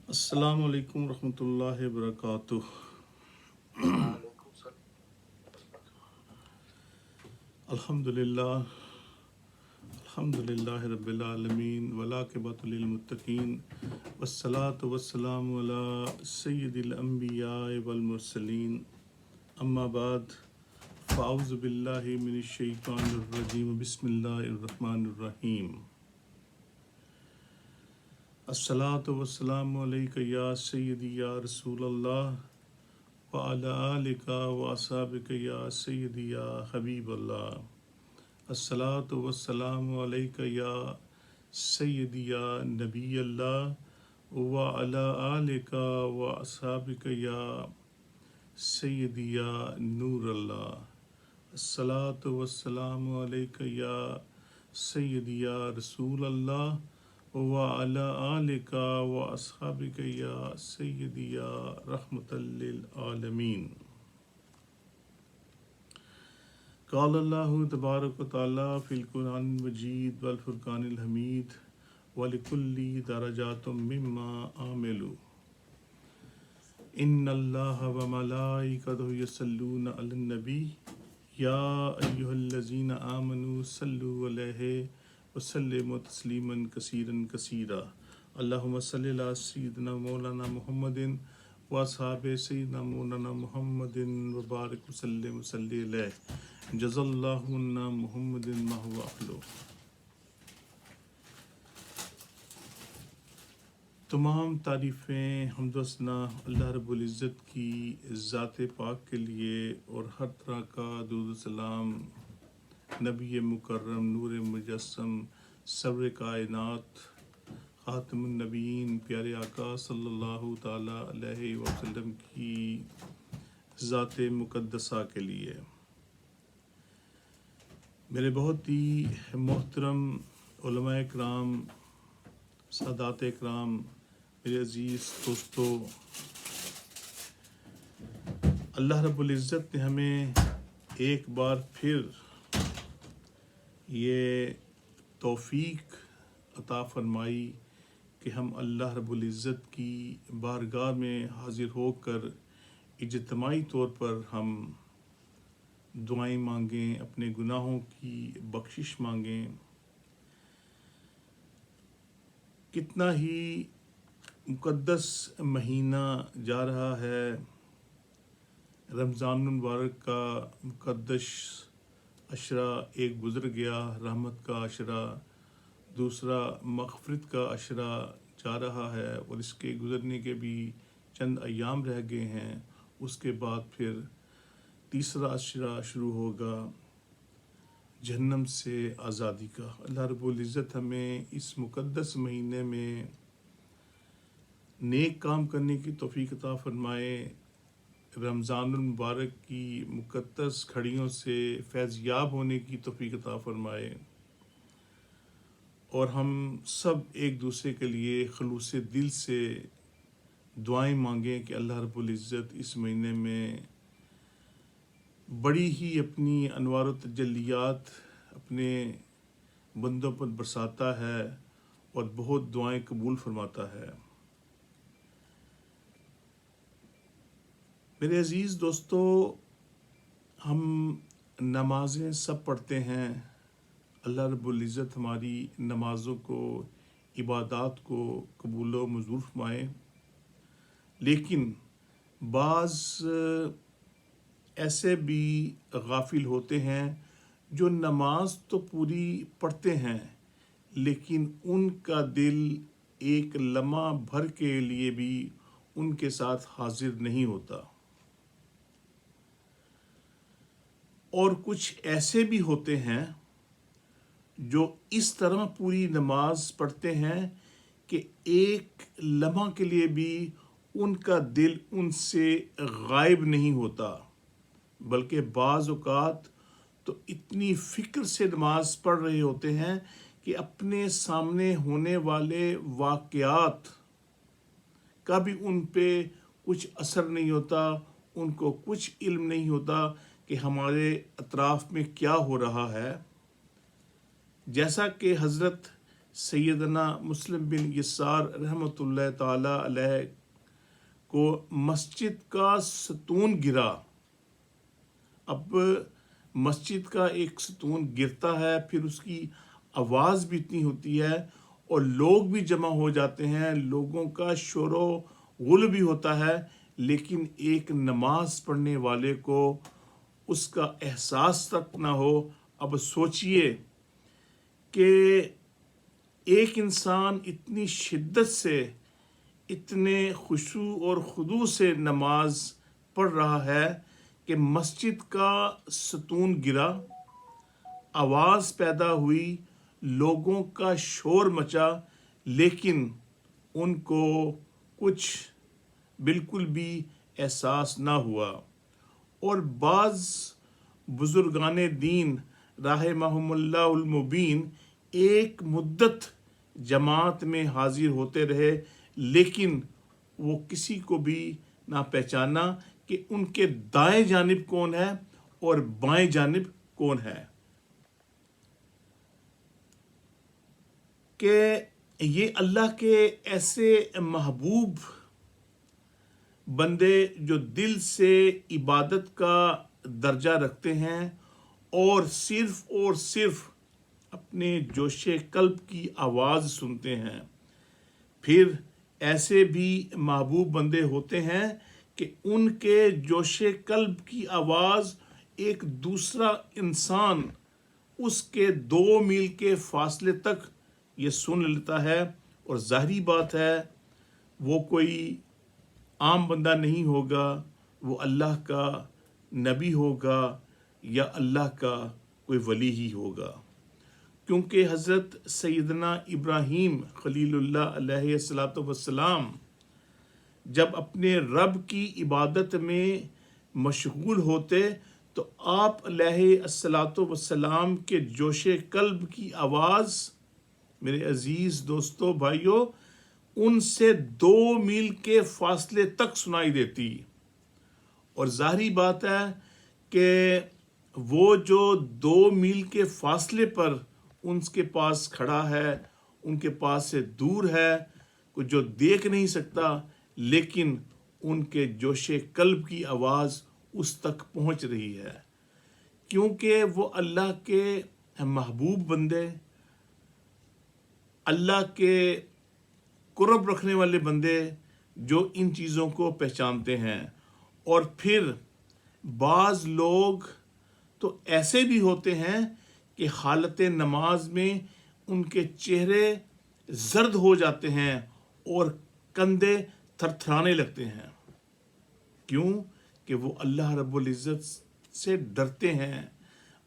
السلام علیکم ورحمۃ اللہ وبرکاتہ۔ الحمد للہ رب العالمین والعاقبۃ للمتقین والصلاة والسلام علی سید الانبیاء والمرسلین، اما بعد فاعوذ باللہ من الشیطان الرجیم، بسم اللہ الرحمن الرحیم۔ الصلاۃ والسلام علیک یا سیدی یا رسول اللہ وعلی آلک واصحابک یا سیدی یا حبیب اللہ۔ الصلاۃ والسلام علیک یا سیدی یا نبی اللہ وعلی آلک واصحابک یا سیدی یا نور اللہ۔ الصلاۃ والسلام علیک یا سیدی یا رسول اللہ وعلی آلک واصحابک یا سیدی یا رحمۃ للعالمین۔ قال اللہ تبارک و تعالیٰ فی القرآن المجید والفرقان الحمید وَلِكُلِّ دَرَجَاتٌ مِّمَّا عَمِلُوا ان اللہ وملائکتہ یصلون علی النبی یا ایہا الذین آمنوا صلوا علیہ وسلموا تسلیما کثیرا کثیرا۔ اللہم صلی علی سیدنا مولانا محمد واصحاب سیدنا مولانا محمد وبارک وسلم وصلی علیہ، جزا اللہ عنا محمد ما هو اہلہ۔ تمام تعریفیں حمد و ثنا اللہ رب العزت کی ذات پاک کے لیے، اور ہر طرح کا درود و سلام نبی مکرم نور مجسم صبر کائنات خاتم النبیین پیارے آقا صلی اللہ تعالیٰ علیہ وسلم کی ذات مقدسہ کے لیے۔ میرے بہت ہی محترم علماء اکرام، سادات اکرام، میرے عزیز دوستو، اللہ رب العزت نے ہمیں ایک بار پھر یہ توفیق عطا فرمائی کہ ہم اللہ رب العزت کی بارگاہ میں حاضر ہو کر اجتماعی طور پر ہم دعائیں مانگیں، اپنے گناہوں کی بخشش مانگیں۔ کتنا ہی مقدس مہینہ جا رہا ہے، رمضان المبارک کا مقدس عشرہ ایک گزر گیا، رحمت کا عشرہ دوسرا، مغفرت کا عشرہ جا رہا ہے، اور اس کے گزرنے کے بھی چند ایام رہ گئے ہیں۔ اس کے بعد پھر تیسرا عشرہ شروع ہوگا جہنم سے آزادی کا۔ اللہ رب العزت ہمیں اس مقدس مہینے میں نیک کام کرنے کی توفیق عطا فرمائے، رمضان المبارک کی مقدس گھڑیوں سے فیض یاب ہونے کی توفیق عطا فرمائے، اور ہم سب ایک دوسرے کے لیے خلوص دل سے دعائیں مانگیں کہ اللہ رب العزت اس مہینے میں بڑی ہی اپنی انوار و تجلیات اپنے بندوں پر برساتا ہے اور بہت دعائیں قبول فرماتا ہے۔ میرے عزیز دوستو، ہم نمازیں سب پڑھتے ہیں، اللہ رب العزت ہماری نمازوں کو، عبادات کو قبول و منظور فرمائے، لیکن بعض ایسے بھی غافل ہوتے ہیں جو نماز تو پوری پڑھتے ہیں، لیکن ان کا دل ایک لمحہ بھر کے لیے بھی ان کے ساتھ حاضر نہیں ہوتا، اور کچھ ایسے بھی ہوتے ہیں جو اس طرح پوری نماز پڑھتے ہیں کہ ایک لمحہ کے لیے بھی ان کا دل ان سے غائب نہیں ہوتا، بلکہ بعض اوقات تو اتنی فکر سے نماز پڑھ رہے ہوتے ہیں کہ اپنے سامنے ہونے والے واقعات کا بھی ان پہ کچھ اثر نہیں ہوتا، ان کو کچھ علم نہیں ہوتا کہ ہمارے اطراف میں کیا ہو رہا ہے۔ جیسا کہ حضرت سیدنا مسلم بن یسار رحمۃ اللہ تعالی علیہ کو مسجد کا ستون گرا. اب مسجد کا ایک ستون گرتا ہے، پھر اس کی آواز بھی اتنی ہوتی ہے اور لوگ بھی جمع ہو جاتے ہیں، لوگوں کا شور و غل بھی ہوتا ہے، لیکن ایک نماز پڑھنے والے کو اس کا احساس تک نہ ہو. اب سوچئے کہ ایک انسان اتنی شدت سے، اتنے خشوع اور خضوع سے نماز پڑھ رہا ہے کہ مسجد کا ستون گرا، آواز پیدا ہوئی، لوگوں کا شور مچا، لیکن ان کو کچھ بالکل بھی احساس نہ ہوا. اور بعض بزرگان دین رحمہم اللہ المبین ایک مدت جماعت میں حاضر ہوتے رہے، لیکن وہ کسی کو بھی نہ پہچانا کہ ان کے دائیں جانب کون ہے اور بائیں جانب کون ہے. کہ یہ اللہ کے ایسے محبوب بندے جو دل سے عبادت کا درجہ رکھتے ہیں اور صرف اپنے جوش قلب کی آواز سنتے ہیں، پھر ایسے بھی محبوب بندے ہوتے ہیں کہ ان کے جوش قلب کی آواز ایک دوسرا انسان اس کے 2 میل کے فاصلے تک یہ سن لیتا ہے. اور ظاہری بات ہے وہ کوئی عام بندہ نہیں ہوگا، وہ اللہ کا نبی ہوگا یا اللہ کا کوئی ولی ہی ہوگا. کیونکہ حضرت سیدنا ابراہیم خلیل اللہ علیہ الصلاۃ والسلام جب اپنے رب کی عبادت میں مشغول ہوتے تو آپ علیہ الصلاۃ والسلام کے جوش قلب کی آواز، میرے عزیز دوستو بھائیو، ان سے 2 میل کے فاصلے تک سنائی دیتی. اور ظاہری بات ہے کہ وہ جو 2 میل کے فاصلے پر ان کے پاس کھڑا ہے، ان کے پاس سے دور ہے، کوئی جو دیکھ نہیں سکتا، لیکن ان کے جوش قلب کی آواز اس تک پہنچ رہی ہے. کیونکہ وہ اللہ کے محبوب بندے، اللہ کے قرب رکھنے والے بندے جو ان چیزوں کو پہچانتے ہیں. اور پھر بعض لوگ تو ایسے بھی ہوتے ہیں کہ حالت نماز میں ان کے چہرے زرد ہو جاتے ہیں اور کندھے تھرتھرانے لگتے ہیں. کیوں؟ کہ وہ اللہ رب العزت سے ڈرتے ہیں،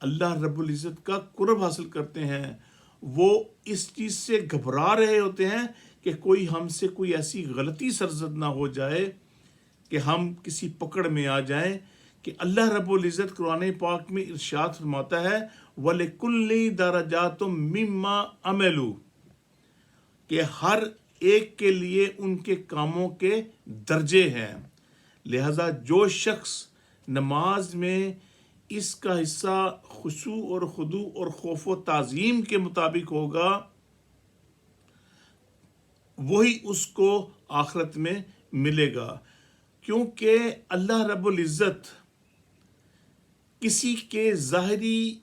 اللہ رب العزت کا قرب حاصل کرتے ہیں. وہ اس چیز سے گھبرا رہے ہوتے ہیں کہ کوئی ہم سے کوئی ایسی غلطی سرزد نہ ہو جائے کہ ہم کسی پکڑ میں آ جائیں. کہ اللہ رب العزت قرآن پاک میں ارشاد فرماتا ہے وَلِكُلِّ دَرَجَاتٌ مِّمَّا عَمِلُوا، کہ ہر ایک کے لیے ان کے کاموں کے درجے ہیں. لہذا جو شخص نماز میں اس کا حصہ خشوع اور خضوع اور خوف و تعظیم کے مطابق ہوگا، وہی اس کو آخرت میں ملے گا. کیونکہ اللہ رب العزت کسی کے ظاہری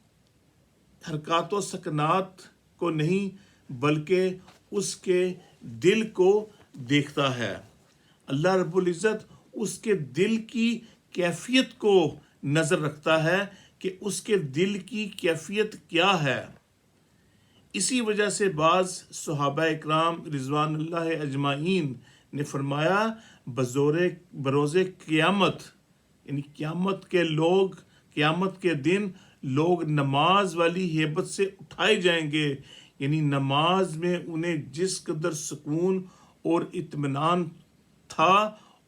حرکات و سکنات کو نہیں بلکہ اس کے دل کو دیکھتا ہے. اللہ رب العزت اس کے دل کی کیفیت کو نظر رکھتا ہے کہ اس کے دل کی کیفیت کیا ہے. اسی وجہ سے بعض صحابہ اکرام رضوان اللہ اجمعین نے فرمایا بروز قیامت، یعنی قیامت کے دن لوگ نماز والی ہیبت سے اٹھائے جائیں گے. یعنی نماز میں انہیں جس قدر سکون اور اطمینان تھا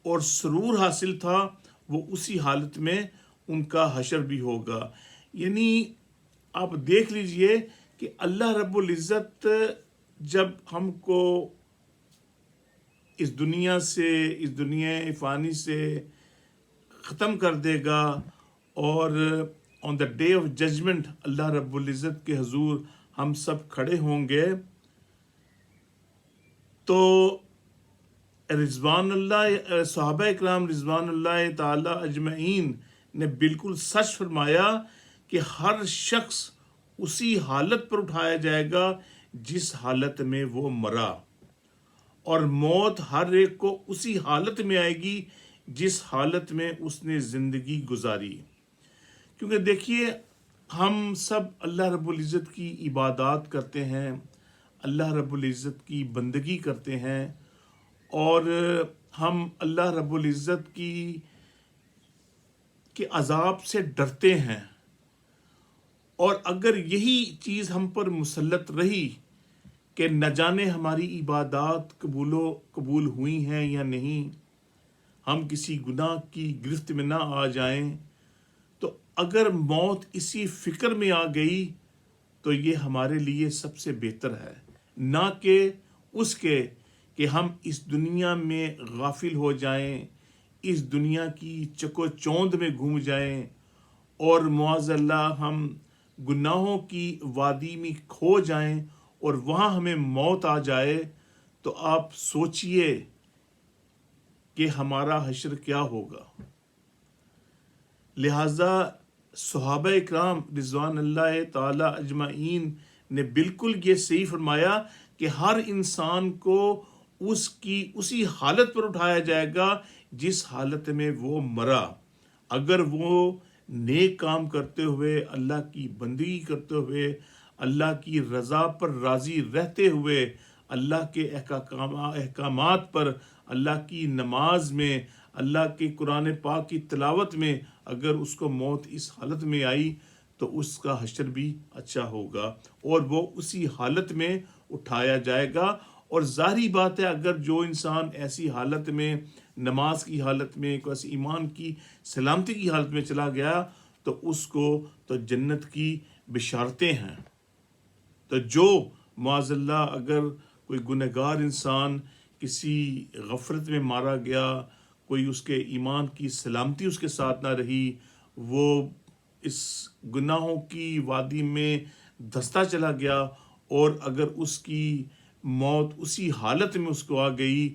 اور سرور حاصل تھا، وہ اسی حالت میں ان کا حشر بھی ہوگا. یعنی آپ دیکھ لیجئے کہ اللہ رب العزت جب ہم کو اس دنیا فانی سے ختم کر دے گا اور آن دا ڈے آف ججمنٹ اللہ رب العزت کے حضور ہم سب کھڑے ہوں گے، تو رضوان اللہ صحابہ اکرام رضوان اللہ تعالی اجمعین نے بالکل سچ فرمایا کہ ہر شخص اسی حالت پر اٹھایا جائے گا جس حالت میں وہ مرا، اور موت ہر ایک کو اسی حالت میں آئے گی جس حالت میں اس نے زندگی گزاری۔ کیونکہ دیکھیے، ہم سب اللہ رب العزت کی عبادات کرتے ہیں، اللہ رب العزت کی بندگی کرتے ہیں، اور ہم اللہ رب العزت کے عذاب سے ڈرتے ہیں، اور اگر یہی چیز ہم پر مسلط رہی کہ نہ جانے ہماری عبادات قبول ہوئی ہیں یا نہیں، ہم کسی گناہ کی گرفت میں نہ آ جائیں، تو اگر موت اسی فکر میں آ گئی تو یہ ہمارے لیے سب سے بہتر ہے، نہ کہ اس کے کہ ہم اس دنیا میں غافل ہو جائیں، اس دنیا کی چکو چوند میں گھوم جائیں، اور معاذ اللہ ہم گناہوں کی وادی میں کھو جائیں اور وہاں ہمیں موت آ جائے، تو آپ سوچئے کہ ہمارا حشر کیا ہوگا۔ لہذا صحابہ اکرام رضوان اللہ تعالی اجمعین نے بالکل یہ صحیح فرمایا کہ ہر انسان کو اسی حالت پر اٹھایا جائے گا جس حالت میں وہ مرا۔ اگر وہ نیک کام کرتے ہوئے، اللہ کی بندگی کرتے ہوئے، اللہ کی رضا پر راضی رہتے ہوئے، اللہ کے احکامات پر، اللہ کی نماز میں، اللہ کے قرآن پاک کی تلاوت میں اگر اس کو موت اس حالت میں آئی تو اس کا حشر بھی اچھا ہوگا، اور وہ اسی حالت میں اٹھایا جائے گا۔ اور ظاہری بات ہے، اگر جو انسان ایسی حالت میں، نماز کی حالت میں، ایسی ایمان کی سلامتی کی حالت میں چلا گیا، تو اس کو تو جنت کی بشارتیں ہیں۔ تو جو معاذ اللہ اگر کوئی گنہگار انسان کسی غفلت میں مارا گیا، کوئی اس کے ایمان کی سلامتی اس کے ساتھ نہ رہی، وہ اس گناہوں کی وادی میں دھستا چلا گیا، اور اگر اس کی موت اسی حالت میں اس کو آ گئی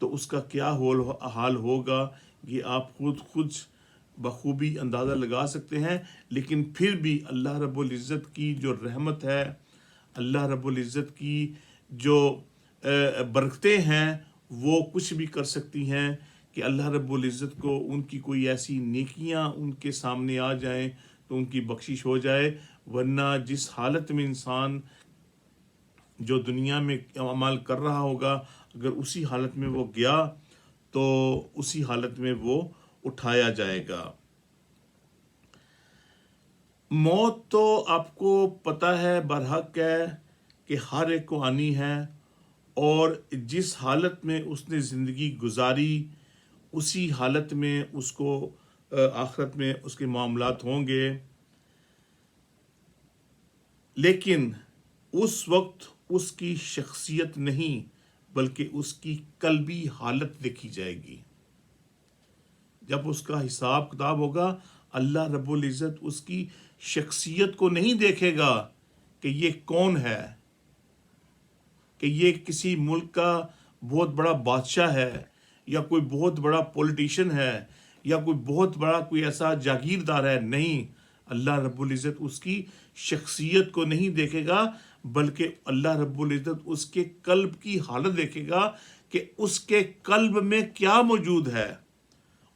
تو اس کا کیا حال ہوگا، یہ آپ خود بخوبی اندازہ لگا سکتے ہیں۔ لیکن پھر بھی اللہ رب العزت کی جو رحمت ہے، اللہ رب العزت کی جو برکتیں ہیں، وہ کچھ بھی کر سکتی ہیں کہ اللہ رب العزت کو ان کی کوئی ایسی نیکیاں ان کے سامنے آ جائیں تو ان کی بخشش ہو جائے، ورنہ جس حالت میں انسان جو دنیا میں عمل کر رہا ہوگا، اگر اسی حالت میں وہ گیا تو اسی حالت میں وہ اٹھایا جائے گا۔ موت تو آپ کو پتہ ہے، برحق ہے کہ ہر ایک کو آنی ہے، اور جس حالت میں اس نے زندگی گزاری اسی حالت میں اس کو آخرت میں اس کے معاملات ہوں گے، لیکن اس وقت اس کی شخصیت نہیں بلکہ اس کی قلبی حالت دیکھی جائے گی۔ جب اس کا حساب کتاب ہوگا، اللہ رب العزت اس کی شخصیت کو نہیں دیکھے گا کہ یہ کون ہے، کہ یہ کسی ملک کا بہت بڑا بادشاہ ہے، یا کوئی بہت بڑا پولیٹیشین ہے، یا کوئی بہت بڑا کوئی ایسا جاگیردار ہے۔ نہیں، اللہ رب العزت اس کی شخصیت کو نہیں دیکھے گا، بلکہ اللہ رب العزت اس کے قلب کی حالت دیکھے گا کہ اس کے قلب میں کیا موجود ہے،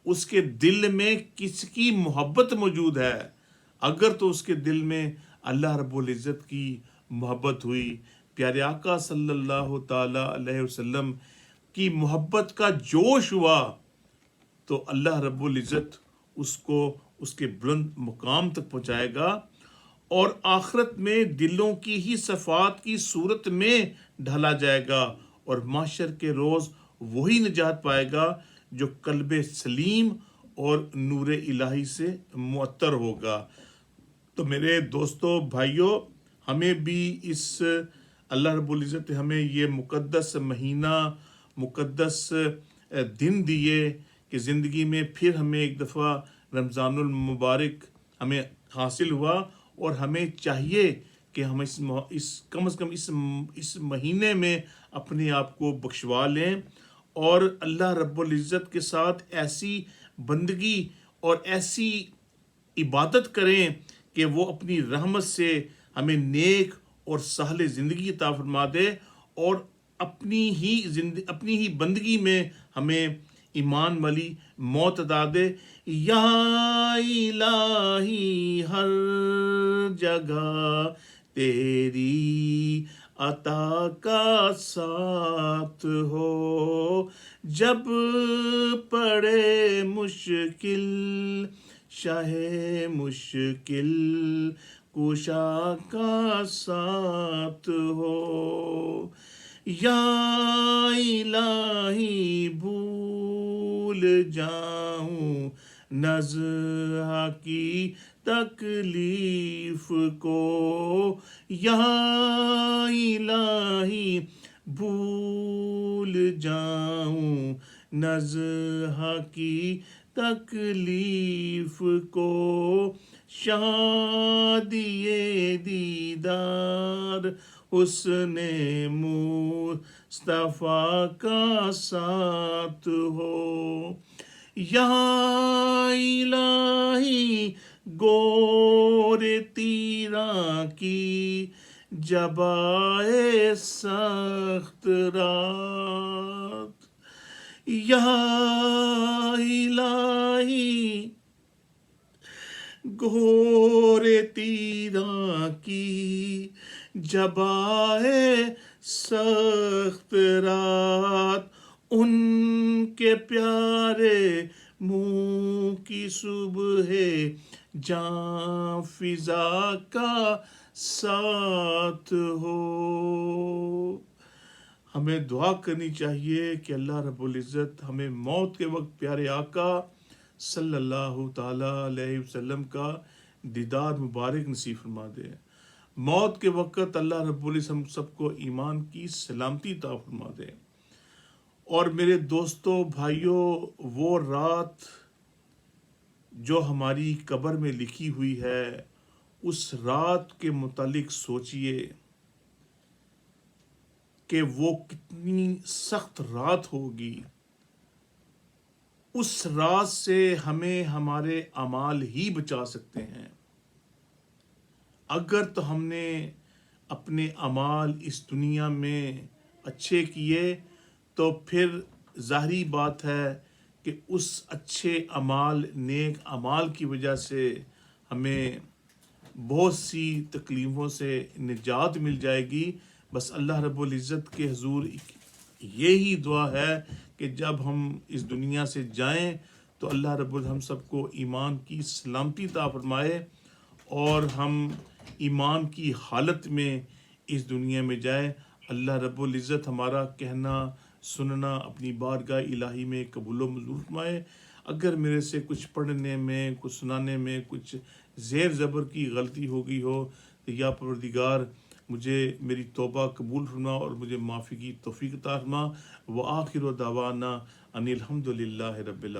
اس کے دل میں کس کی محبت موجود ہے۔ اگر تو اس کے دل میں اللہ رب العزت کی محبت ہوئی، پیارے آقا صلی اللہ تعالی علیہ وسلم کی محبت کا جوش ہوا، تو اللہ رب العزت اس کو اس کے بلند مقام تک پہنچائے گا، اور آخرت میں دلوں کی ہی صفات کی صورت میں ڈھالا جائے گا، اور محشر کے روز وہی نجات پائے گا جو قلب سلیم اور نور الہی سے معطر ہوگا۔ تو میرے دوستو، بھائیو، ہمیں بھی اس اللہ رب العزت ہمیں یہ مقدس مہینہ، مقدس دن دیے کہ زندگی میں پھر ہمیں ایک دفعہ رمضان المبارک ہمیں حاصل ہوا، اور ہمیں چاہیے کہ ہم اس کم از کم اس مہینے میں اپنے آپ کو بخشوا لیں اور اللہ رب العزت کے ساتھ ایسی بندگی اور ایسی عبادت کریں کہ وہ اپنی رحمت سے ہمیں نیک اور سہل زندگی عطا فرما دے اور اپنی ہی بندگی میں ہمیں ایمان والی موت عطا دے. یا الہی ہر جگہ تیری عطا کا ساتھ ہو، جب پڑے مشکل شاہ مشکل کشا کا ساتھ ہو. یا الہی بھول جاؤں نزع کی تکلیف کو، یا الہی بھول جاؤں نزع کی تکلیف کو، شادی دیدار حسن مصطفیٰ کا ساتھ ہو. یا الہی گور تیراں کی جب آئے سخت رات، یا الہی گور تیراں کی جب آئے سخت رات، ان کے پیارے منہ کی صبح جاں فضا کا ساتھ ہو. ہمیں دعا کرنی چاہیے کہ اللہ رب العزت ہمیں موت کے وقت پیارے آقا صلی اللہ تعالیٰ علیہ وسلم کا دیدار مبارک نصیب فرما دے. موت کے وقت اللہ رب العزت ہم سب کو ایمان کی سلامتی عطا فرما دے. اور میرے دوستوں بھائیوں، وہ رات جو ہماری قبر میں لکھی ہوئی ہے، اس رات کے متعلق سوچئے کہ وہ کتنی سخت رات ہوگی. اس رات سے ہمیں ہمارے اعمال ہی بچا سکتے ہیں. اگر تو ہم نے اپنے اعمال اس دنیا میں اچھے کیے تو پھر ظاہری بات ہے کہ اس اچھے اعمال، نیک اعمال کی وجہ سے ہمیں بہت سی تکلیفوں سے نجات مل جائے گی. بس اللہ رب العزت کے حضور یہی دعا ہے کہ جب ہم اس دنیا سے جائیں تو اللہ رب العزت ہم سب کو ایمان کی سلامتی عطا فرمائے اور ہم ایمان کی حالت میں اس دنیا میں جائیں. اللہ رب العزت ہمارا کہنا سننا اپنی بارگاہ الہی میں قبول و منظور فرمائے. اگر میرے سے کچھ پڑھنے میں، کچھ سنانے میں کچھ زیر زبر کی غلطی ہو گئی ہو تو یا پروردگار مجھے میری توبہ قبول فرما اور مجھے معافی کی توفیق عطا فرما. وآخر دعوانا ان الحمد للہ رب العالمین.